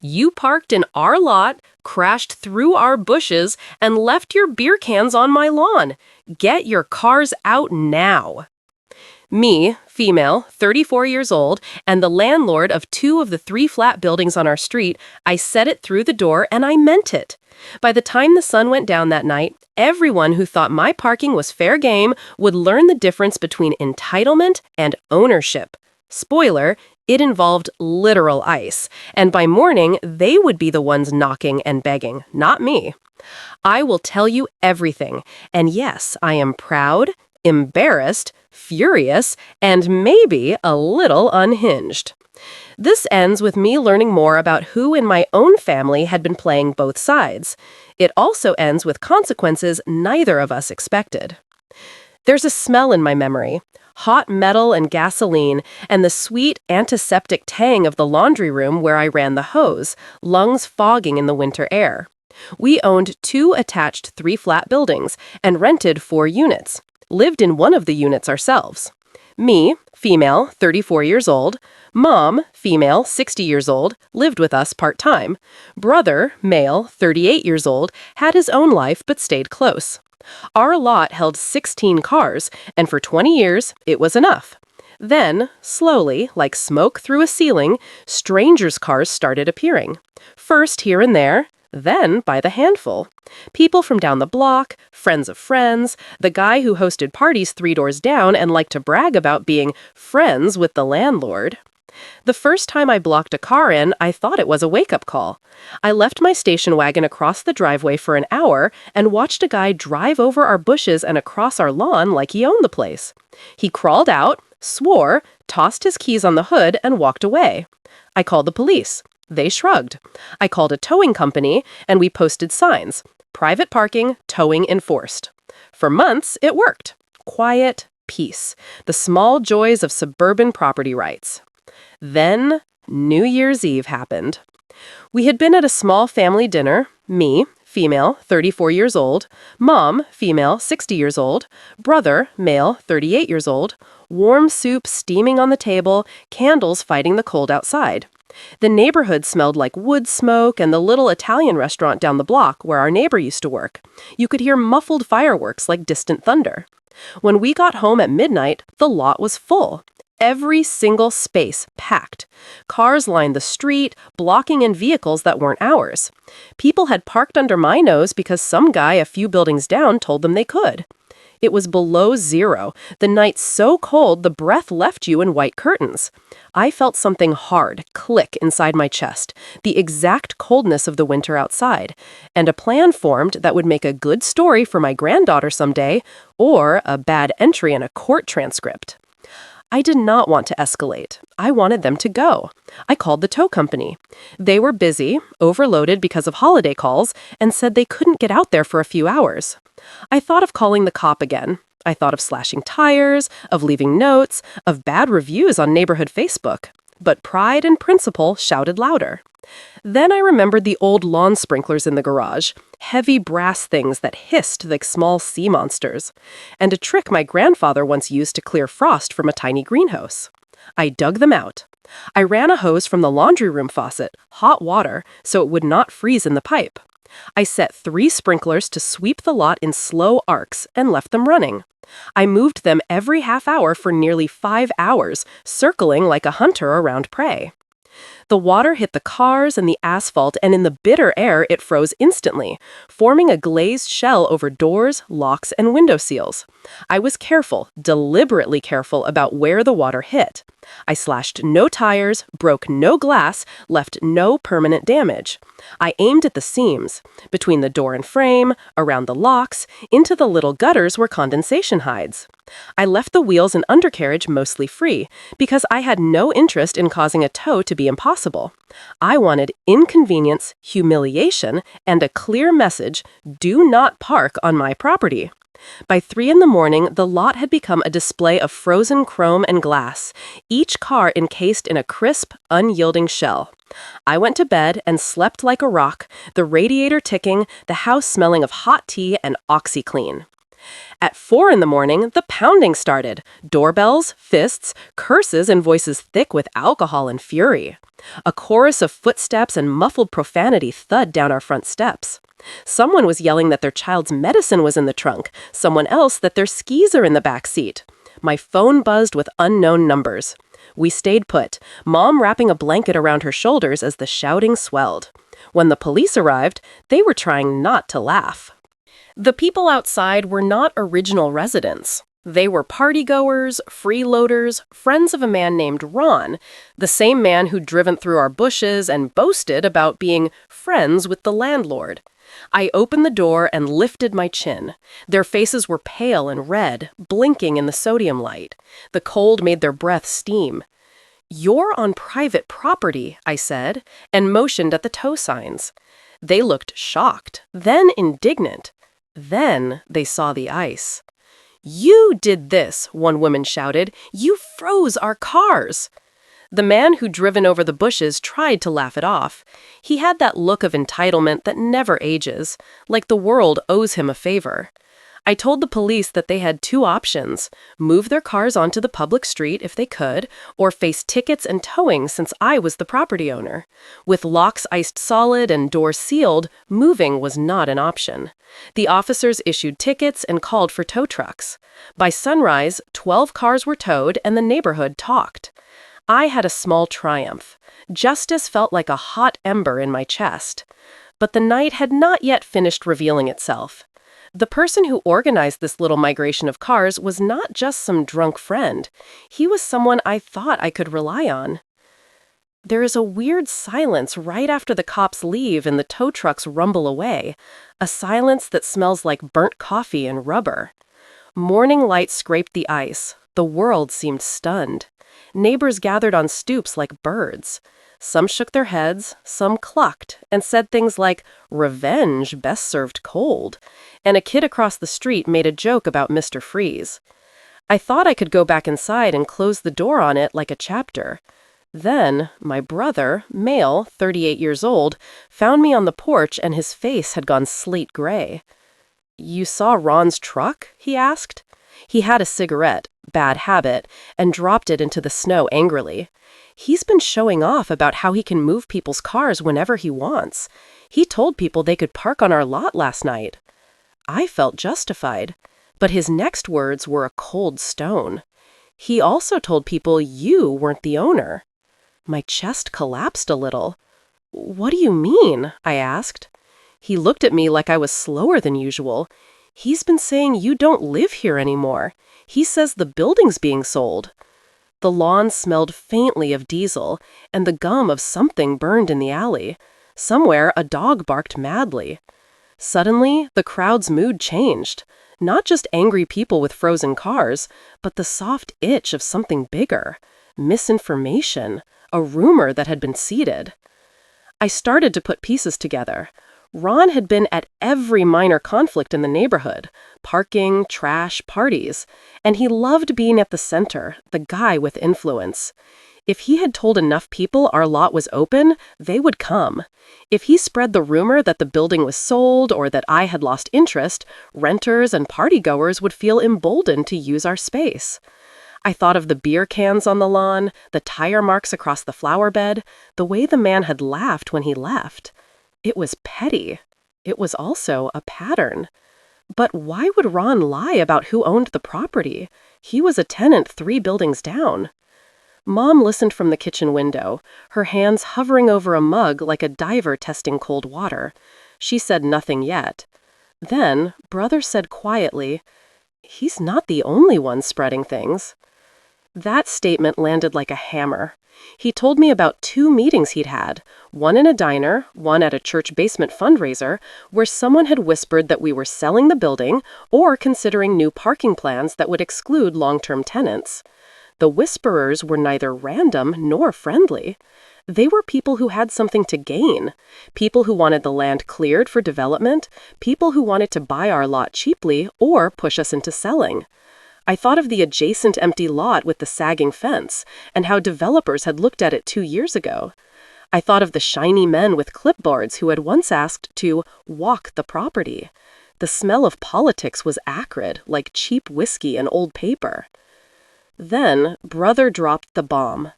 You parked in our lot, crashed through our bushes, and left your beer cans on my lawn. Get your cars out now. Me, female, 34 years old, and the landlord of 2 of the 3 flat buildings on our street, I said it through the door and I meant it. By the time the sun went down that night, everyone who thought my parking was fair game would learn the difference between entitlement and ownership. Spoiler, it involved literal ice, and by morning, they would be the ones knocking and begging, not me. I will tell you everything, and yes, I am proud, embarrassed, furious, and maybe a little unhinged. This ends with me learning more about who in my own family had been playing both sides. It also ends with consequences neither of us expected. There's a smell in my memory. Hot metal and gasoline, and the sweet antiseptic tang of the laundry room where I ran the hose, lungs fogging in the winter air. We owned 2 attached 3-flat buildings and rented 4 units. Lived in one of the units ourselves. Me, female, 34 years old. Mom, female, 60 years old, lived with us part-time. Brother, male, 38 years old, had his own life but stayed close. Our lot held 16 cars, and for 20 years, it was enough. Then, slowly, like smoke through a ceiling, strangers' cars started appearing. First here and there, then by the handful. People from down the block, friends of friends, the guy who hosted parties 3 doors down and liked to brag about being friends with the landlord. The first time I blocked a car in, I thought it was a wake-up call. I left my station wagon across the driveway for an hour and watched a guy drive over our bushes and across our lawn like he owned the place. He crawled out, swore, tossed his keys on the hood, and walked away. I called the police. They shrugged. I called a towing company, and we posted signs. Private parking, towing enforced. For months, it worked. Quiet, peace. The small joys of suburban property rights. Then, New Year's Eve happened. We had been at a small family dinner, me, female, 34 years old, mom, female, 60 years old, brother, male, 38 years old, warm soup steaming on the table, candles fighting the cold outside. The neighborhood smelled like wood smoke and the little Italian restaurant down the block where our neighbor used to work. You could hear muffled fireworks like distant thunder. When we got home at midnight, the lot was full. Every single space packed. Cars lined the street, blocking in vehicles that weren't ours. People had parked under my nose because some guy a few buildings down told them they could. It was below 0, the night so cold the breath left you in white curtains. I felt something hard click inside my chest, the exact coldness of the winter outside, and a plan formed that would make a good story for my granddaughter someday, or a bad entry in a court transcript. I did not want to escalate. I wanted them to go. I called the tow company. They were busy, overloaded because of holiday calls, and said they couldn't get out there for a few hours. I thought of calling the cop again. I thought of slashing tires, of leaving notes, of bad reviews on neighborhood Facebook. But pride and principle shouted louder. Then I remembered the old lawn sprinklers in the garage, heavy brass things that hissed like small sea monsters, and a trick my grandfather once used to clear frost from a tiny greenhouse. I dug them out. I ran a hose from the laundry room faucet, hot water, so it would not freeze in the pipe. I set 3 sprinklers to sweep the lot in slow arcs and left them running. I moved them every half hour for nearly 5 hours, circling like a hunter around prey. The water hit the cars and the asphalt, and in the bitter air, it froze instantly, forming a glazed shell over doors, locks, and window seals. I was careful, deliberately careful about where the water hit. I slashed no tires, broke no glass, left no permanent damage. I aimed at the seams, between the door and frame, around the locks, into the little gutters where condensation hides. I left the wheels and undercarriage mostly free, because I had no interest in causing a tow to be impossible. I wanted inconvenience, humiliation, and a clear message: do not park on my property. By 3 a.m, the lot had become a display of frozen chrome and glass, each car encased in a crisp, unyielding shell. I went to bed and slept like a rock, the radiator ticking, the house smelling of hot tea and OxyClean. At 4 in the morning, the pounding started. Doorbells, fists, curses, and voices thick with alcohol and fury. A chorus of footsteps and muffled profanity thud down our front steps. Someone was yelling that their child's medicine was in the trunk, someone else that their skis are in the back seat. My phone buzzed with unknown numbers. We stayed put, Mom wrapping a blanket around her shoulders as the shouting swelled. When the police arrived, they were trying not to laugh. The people outside were not original residents. They were partygoers, freeloaders, friends of a man named Ron, the same man who'd driven through our bushes and boasted about being friends with the landlord. I opened the door and lifted my chin. Their faces were pale and red, blinking in the sodium light. The cold made their breath steam. "You're on private property," I said, and motioned at the tow signs. They looked shocked, then indignant. Then they saw the ice. "You did this," one woman shouted. "You froze our cars." The man who'd driven over the bushes tried to laugh it off. He had that look of entitlement that never ages, like the world owes him a favor. I told the police that they had two options: move their cars onto the public street if they could, or face tickets and towing since I was the property owner. With locks iced solid and doors sealed, moving was not an option. The officers issued tickets and called for tow trucks. By sunrise, 12 cars were towed and the neighborhood talked. I had a small triumph. Justice felt like a hot ember in my chest. But the night had not yet finished revealing itself. The person who organized this little migration of cars was not just some drunk friend. He was someone I thought I could rely on. There is a weird silence right after the cops leave and the tow trucks rumble away, a silence that smells like burnt coffee and rubber. Morning light scraped the ice. The world seemed stunned. Neighbors gathered on stoops like birds. Some shook their heads, some clucked, and said things like, "Revenge best served cold," and a kid across the street made a joke about Mr. Freeze. I thought I could go back inside and close the door on it like a chapter. Then, my brother, male, 38 years old, found me on the porch and his face had gone slate gray. "You saw Ron's truck?" he asked. He had a cigarette, bad habit, and dropped it into the snow angrily. "He's been showing off about how he can move people's cars whenever he wants. He told people they could park on our lot last night." I felt justified, but his next words were a cold stone. "He also told people you weren't the owner." My chest collapsed a little. "What do you mean?" I asked. He looked at me like I was slower than usual. "He's been saying you don't live here anymore. He says the building's being sold." The lawn smelled faintly of diesel, and the gum of something burned in the alley. Somewhere, a dog barked madly. Suddenly, the crowd's mood changed. Not just angry people with frozen cars, but the soft itch of something bigger. Misinformation. A rumor that had been seeded. I started to put pieces together. Ron had been at every minor conflict in the neighborhood: parking, trash, parties. And he loved being at the center, the guy with influence. If he had told enough people our lot was open, they would come. If he spread the rumor that the building was sold or that I had lost interest, renters and partygoers would feel emboldened to use our space. I thought of the beer cans on the lawn, the tire marks across the flower bed, the way the man had laughed when he left. It was petty. It was also a pattern. But why would Ron lie about who owned the property? He was a tenant 3 buildings down. Mom listened from the kitchen window, her hands hovering over a mug like a diver testing cold water. She said nothing yet. Then, Brother said quietly, "He's not the only one spreading things." That statement landed like a hammer. He told me about 2 meetings he'd had, one in a diner, one at a church basement fundraiser, where someone had whispered that we were selling the building or considering new parking plans that would exclude long-term tenants. The whisperers were neither random nor friendly. They were people who had something to gain, people who wanted the land cleared for development, people who wanted to buy our lot cheaply or push us into selling. I thought of the adjacent empty lot with the sagging fence and how developers had looked at it 2 years ago. I thought of the shiny men with clipboards who had once asked to walk the property. The smell of politics was acrid, like cheap whiskey and old paper. Then, Brother dropped the bomb.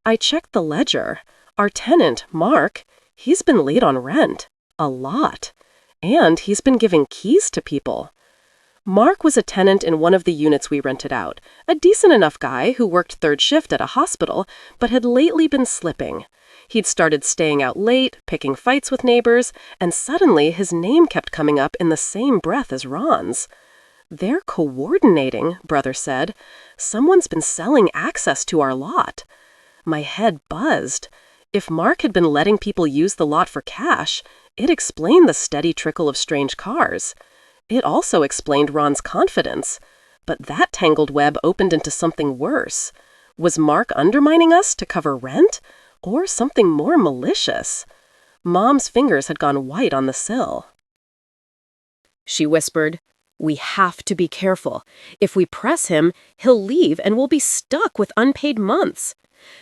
I checked the ledger. Our tenant, Mark, he's been late on rent. A lot. And he's been giving keys to people. Mark was a tenant in one of the units we rented out, a decent enough guy who worked third shift at a hospital, but had lately been slipping. He'd started staying out late, picking fights with neighbors, and suddenly his name kept coming up in the same breath as Ron's. "They're coordinating," Brother said. "Someone's been selling access to our lot." My head buzzed. If Mark had been letting people use the lot for cash, it explained the steady trickle of strange cars. It also explained Ron's confidence. But that tangled web opened into something worse. Was Mark undermining us to cover rent? Or something more malicious? Mom's fingers had gone white on the sill. She whispered, "We have to be careful. If we press him, he'll leave and we'll be stuck with unpaid months."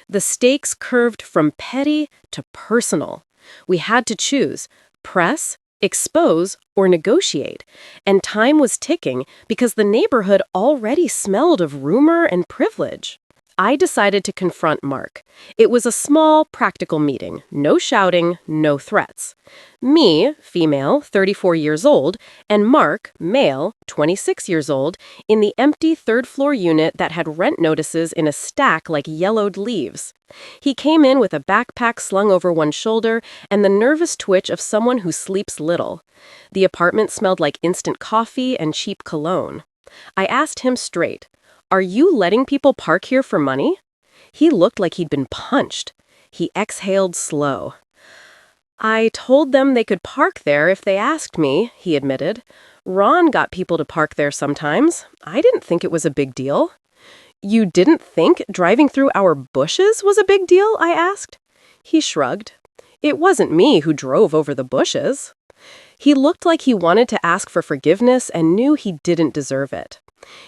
The stakes curved from petty to personal. We had to choose: press, expose, or negotiate. And time was ticking because the neighborhood already smelled of rumor and privilege. I decided to confront Mark. It was a small, practical meeting. No shouting, no threats. Me, female, 34 years old, and Mark, male, 26 years old, in the empty third-floor unit that had rent notices in a stack like yellowed leaves. He came in with a backpack slung over one shoulder and the nervous twitch of someone who sleeps little. The apartment smelled like instant coffee and cheap cologne. I asked him straight, "Are you letting people park here for money?" He looked like he'd been punched. He exhaled slow. "I told them they could park there if they asked me," he admitted. "Ron got people to park there sometimes. I didn't think it was a big deal." "You didn't think driving through our bushes was a big deal?" I asked. He shrugged. "It wasn't me who drove over the bushes." He looked like he wanted to ask for forgiveness and knew he didn't deserve it.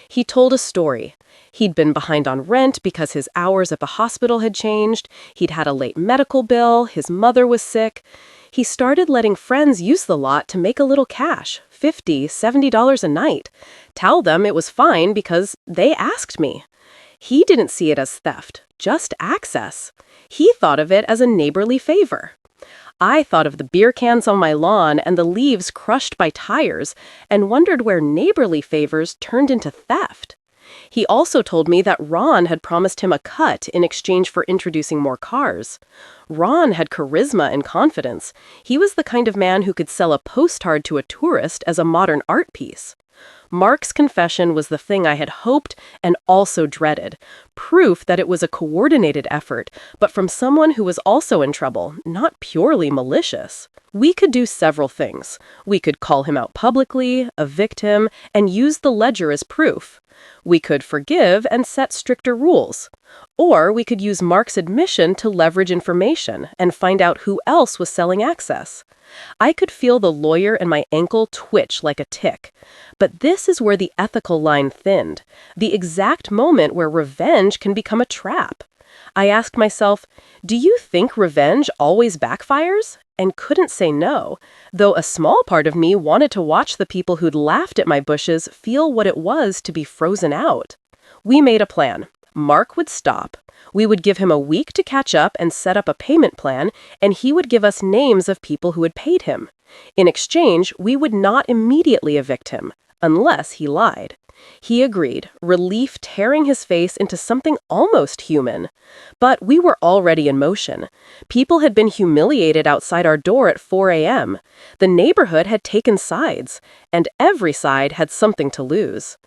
He told a story. He'd been behind on rent because his hours at the hospital had changed. He'd had a late medical bill. His mother was sick. He started letting friends use the lot to make a little cash, $50, $70 a night. Tell them it was fine because they asked me. He didn't see it as theft, just access. He thought of it as a neighborly favor. I thought of the beer cans on my lawn and the leaves crushed by tires and wondered where neighborly favors turned into theft. He also told me that Ron had promised him a cut in exchange for introducing more cars. Ron had charisma and confidence. He was the kind of man who could sell a postcard to a tourist as a modern art piece. Mark's confession was the thing I had hoped and also dreaded. Proof that it was a coordinated effort, but from someone who was also in trouble, not purely malicious. We could do several things. We could call him out publicly, evict him, and use the ledger as proof. We could forgive and set stricter rules. Or we could use Mark's admission to leverage information and find out who else was selling access. I could feel the lawyer and my ankle twitch like a tick. But this is where the ethical line thinned, the exact moment where revenge can become a trap. I asked myself, do you think revenge always backfires? And couldn't say no, though a small part of me wanted to watch the people who'd laughed at my bushes feel what it was to be frozen out. We made a plan. Mark would stop. We would give him a week to catch up and set up a payment plan, and he would give us names of people who had paid him. In exchange, we would not immediately evict him, unless he lied. He agreed, relief tearing his face into something almost human. But we were already in motion. People had been humiliated outside our door at 4 a.m. The neighborhood had taken sides, and every side had something to lose.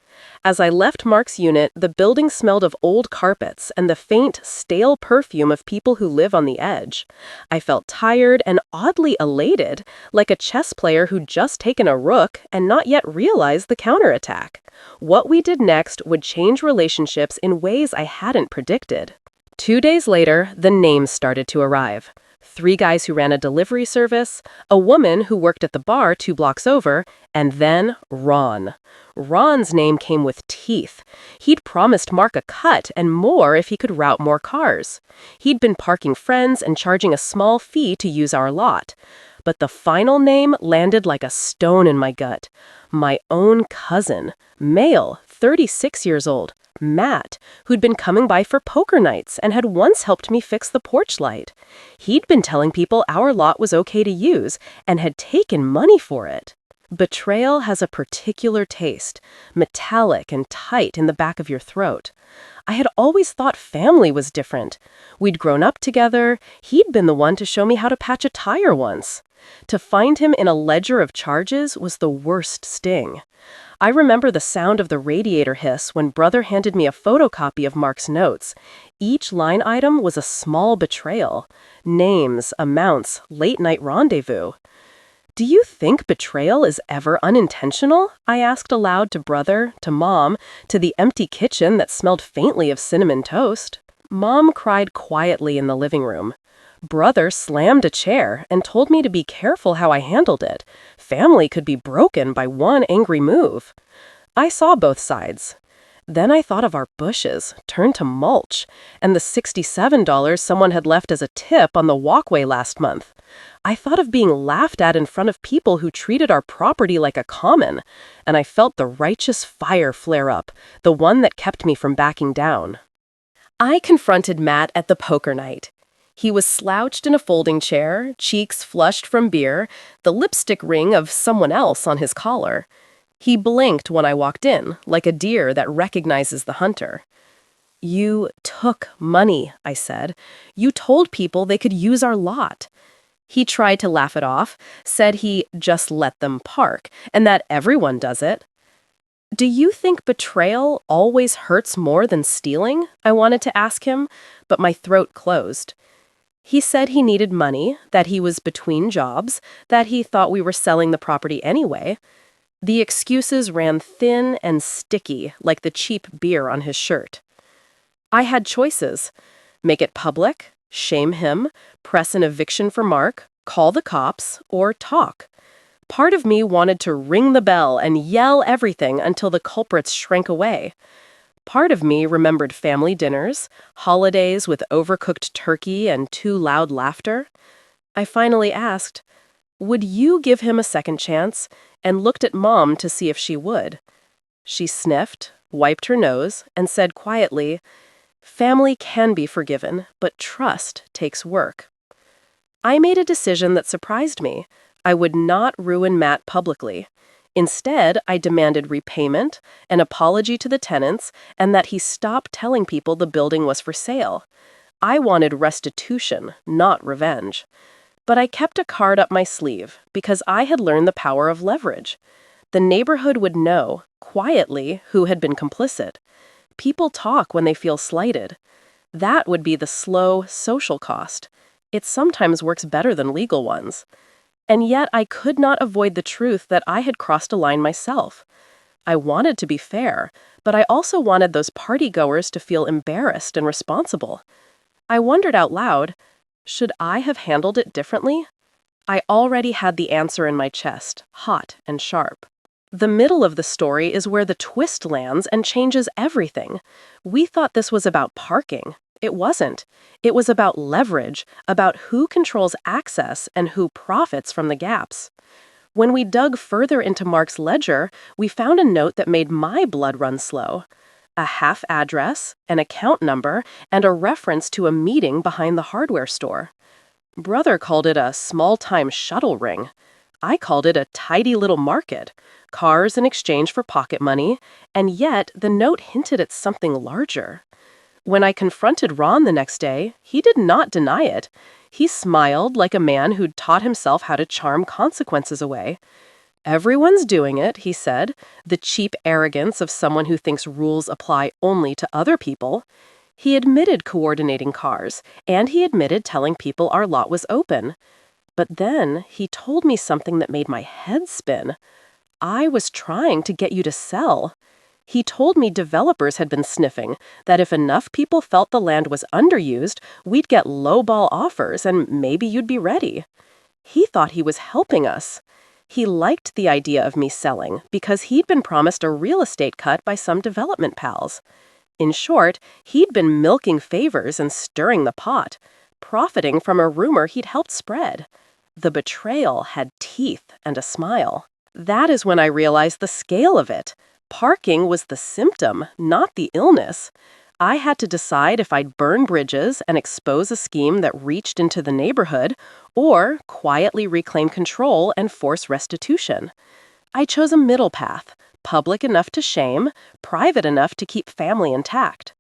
As I left Mark's unit, the building smelled of old carpets and the faint, stale perfume of people who live on the edge. I felt tired and oddly elated, like a chess player who'd just taken a rook and not yet realized the counterattack. What we did next would change relationships in ways I hadn't predicted. 2 days later, the names started to arrive. 3 guys who ran a delivery service, a woman who worked at the bar 2 blocks over, and then Ron. Ron's name came with teeth. He'd promised Mark a cut and more if he could route more cars. He'd been parking friends and charging a small fee to use our lot. but the final name landed like a stone in my gut. My own cousin, male, 36 years old, Matt, who'd been coming by for poker nights and had once helped me fix the porch light. He'd been telling people our lot was okay to use and had taken money for it. Betrayal has a particular taste, metallic and tight in the back of your throat. I had always thought family was different. We'd grown up together. He'd been the one to show me how to patch a tire once. To find him in a ledger of charges was the worst sting. I remember the sound of the radiator hiss when Brother handed me a photocopy of Mark's notes. Each line item was a small betrayal. Names, amounts, late-night rendezvous. "Do you think betrayal is ever unintentional?" I asked aloud to Brother, to Mom, to the empty kitchen that smelled faintly of cinnamon toast. Mom cried quietly in the living room. Brother slammed a chair and told me to be careful how I handled it. Family could be broken by one angry move. I saw both sides. Then I thought of our bushes, turned to mulch, and the $67 someone had left as a tip on the walkway last month. I thought of being laughed at in front of people who treated our property like a common, and I felt the righteous fire flare up, the one that kept me from backing down. I confronted Matt at the poker night. He was slouched in a folding chair, cheeks flushed from beer, the lipstick ring of someone else on his collar. He blinked when I walked in, like a deer that recognizes the hunter. "You took money," I said. "You told people they could use our lot." He tried to laugh it off, said he just let them park, and that everyone does it. "Do you think betrayal always hurts more than stealing?" I wanted to ask him, but my throat closed. He said he needed money, that he was between jobs, that he thought we were selling the property anyway. The excuses ran thin and sticky, like the cheap beer on his shirt. I had choices. Make it public, shame him, press an eviction for Mark, call the cops, or talk. Part of me wanted to ring the bell and yell everything until the culprits shrank away. Part of me remembered family dinners, holidays with overcooked turkey and too loud laughter. I finally asked, "Would you give him a second chance?" and looked at Mom to see if she would. She sniffed, wiped her nose, and said quietly, "Family can be forgiven, but trust takes work." I made a decision that surprised me. I would not ruin Matt publicly. Instead, I demanded repayment, an apology to the tenants, and that he stop telling people the building was for sale. I wanted restitution, not revenge. But I kept a card up my sleeve because I had learned the power of leverage. The neighborhood would know, quietly, who had been complicit. People talk when they feel slighted. That would be the slow, social cost. It sometimes works better than legal ones. And yet I could not avoid the truth that I had crossed a line myself. I wanted to be fair, but I also wanted those partygoers to feel embarrassed and responsible. I wondered out loud, should I have handled it differently? I already had the answer in my chest, hot and sharp. The middle of the story is where the twist lands and changes everything. We thought this was about parking. It wasn't. It was about leverage, about who controls access and who profits from the gaps. When we dug further into Mark's ledger, we found a note that made my blood run slow. A half address, an account number, and a reference to a meeting behind the hardware store. Brother called it a small-time shuttle ring. I called it a tidy little market, cars in exchange for pocket money, and yet the note hinted at something larger. When I confronted Ron the next day, he did not deny it. He smiled like a man who'd taught himself how to charm consequences away. "Everyone's doing it," he said, the cheap arrogance of someone who thinks rules apply only to other people. He admitted coordinating cars, and he admitted telling people our lot was open. But then he told me something that made my head spin. "I was trying to get you to sell." He told me developers had been sniffing, that if enough people felt the land was underused, we'd get lowball offers and maybe you'd be ready. He thought he was helping us. He liked the idea of me selling because he'd been promised a real estate cut by some development pals. In short, he'd been milking favors and stirring the pot, profiting from a rumor he'd helped spread. The betrayal had teeth and a smile. That is when I realized the scale of it. Parking was the symptom, not the illness. I had to decide if I'd burn bridges and expose a scheme that reached into the neighborhood, or quietly reclaim control and force restitution. I chose a middle path, public enough to shame, private enough to keep family intact.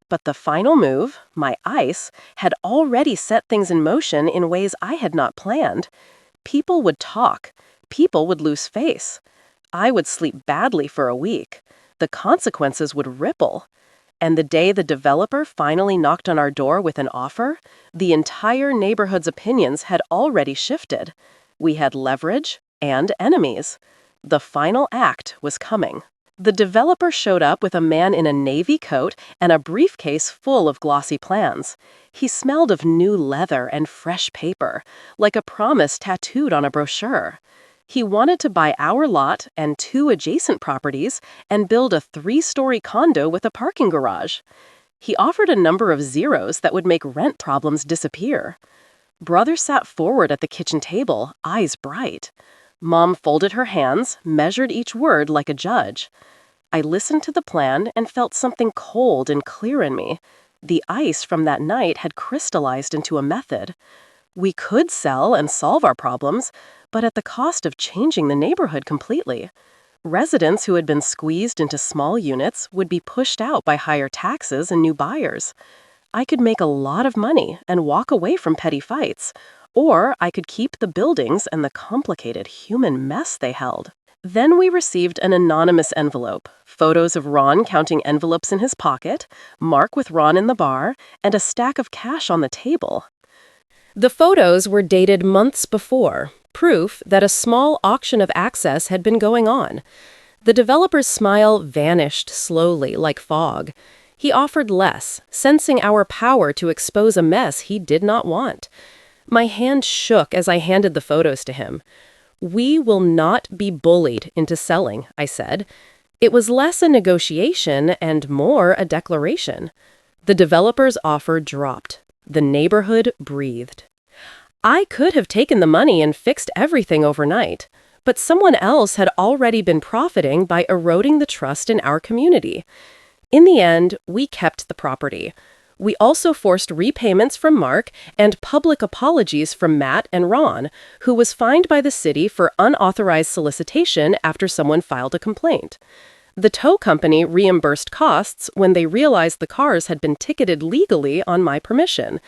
But the final move, my ice, had already set things in motion in ways I had not planned. People would talk. People would lose face. I would sleep badly for a week. The consequences would ripple. And the day the developer finally knocked on our door with an offer, the entire neighborhood's opinions had already shifted. We had leverage and enemies. The final act was coming. The developer showed up with a man in a navy coat and a briefcase full of glossy plans. He smelled of new leather and fresh paper, like a promise tattooed on a brochure. He wanted to buy our lot and 2 adjacent properties and build a 3-story condo with a parking garage. He offered a number of zeros that would make rent problems disappear. Brother sat forward at the kitchen table, eyes bright. Mom folded her hands, measured each word like a judge. I listened to the plan and felt something cold and clear in me. The ice from that night had crystallized into a method. We could sell and solve our problems, but at the cost of changing the neighborhood completely. Residents who had been squeezed into small units would be pushed out by higher taxes and new buyers. I could make a lot of money and walk away from petty fights, or I could keep the buildings and the complicated human mess they held. Then we received an anonymous envelope, photos of Ron counting envelopes in his pocket, Mark with Ron in the bar, and a stack of cash on the table. The photos were dated months before, proof that a small auction of access had been going on. The developer's smile vanished slowly like fog. He offered less, sensing our power to expose a mess he did not want. My hand shook as I handed the photos to him. "We will not be bullied into selling," I said. It was less a negotiation and more a declaration. The developer's offer dropped. The neighborhood breathed. I could have taken the money and fixed everything overnight, but someone else had already been profiting by eroding the trust in our community. In the end, we kept the property. We also forced repayments from Mark and public apologies from Matt and Ron, who was fined by the city for unauthorized solicitation after someone filed a complaint. The tow company reimbursed costs when they realized the cars had been ticketed legally on my permission,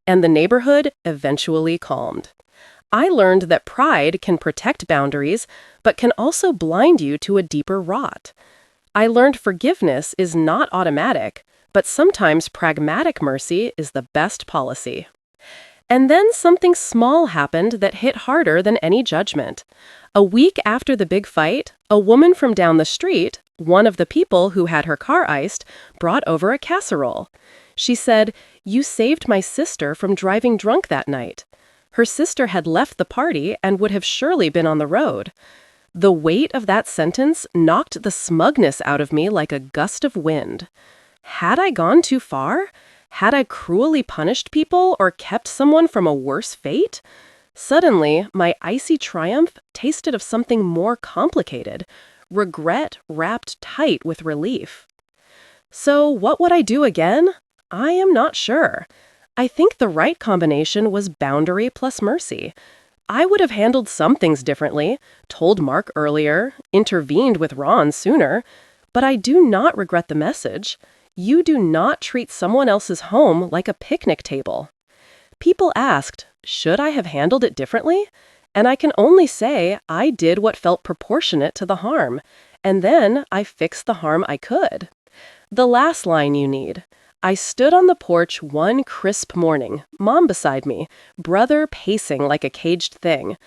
and the neighborhood eventually calmed. I learned that pride can protect boundaries, but can also blind you to a deeper rot. I learned forgiveness is not automatic, but sometimes pragmatic mercy is the best policy. And then something small happened that hit harder than any judgment. A week after the big fight, a woman from down the street, one of the people who had her car iced, brought over a casserole. She said, "You saved my sister from driving drunk that night." Her sister had left the party and would have surely been on the road. The weight of that sentence knocked the smugness out of me like a gust of wind. Had I gone too far? Had I cruelly punished people or kept someone from a worse fate? Suddenly, my icy triumph tasted of something more complicated, regret wrapped tight with relief. So what would I do again? I am not sure. I think the right combination was boundary plus mercy. I would have handled some things differently, told Mark earlier, intervened with Ron sooner, but I do not regret the message. You do not treat someone else's home like a picnic table. People asked, should I have handled it differently? And I can only say I did what felt proportionate to the harm, and then I fixed the harm I could. The last line you need. I stood on the porch one crisp morning, Mom beside me, brother pacing like a caged thing,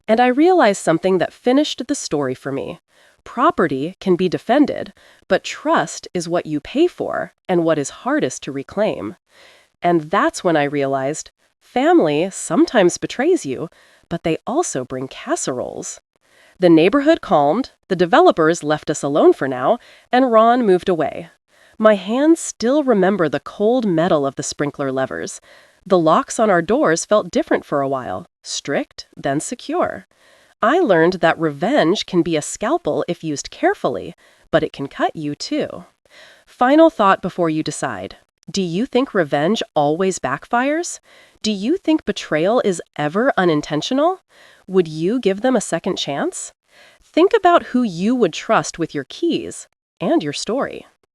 and I realized something that finished the story for me. Property can be defended, but trust is what you pay for and what is hardest to reclaim. And that's when I realized family sometimes betrays you, but they also bring casseroles. The neighborhood calmed, the developers left us alone for now, and Ron moved away. My hands still remember the cold metal of the sprinkler levers. The locks on our doors felt different for a while, strict, then secure. I learned that revenge can be a scalpel if used carefully, but it can cut you too. Final thought before you decide. Do you think revenge always backfires? Do you think betrayal is ever unintentional? Would you give them a second chance? Think about who you would trust with your keys and your story.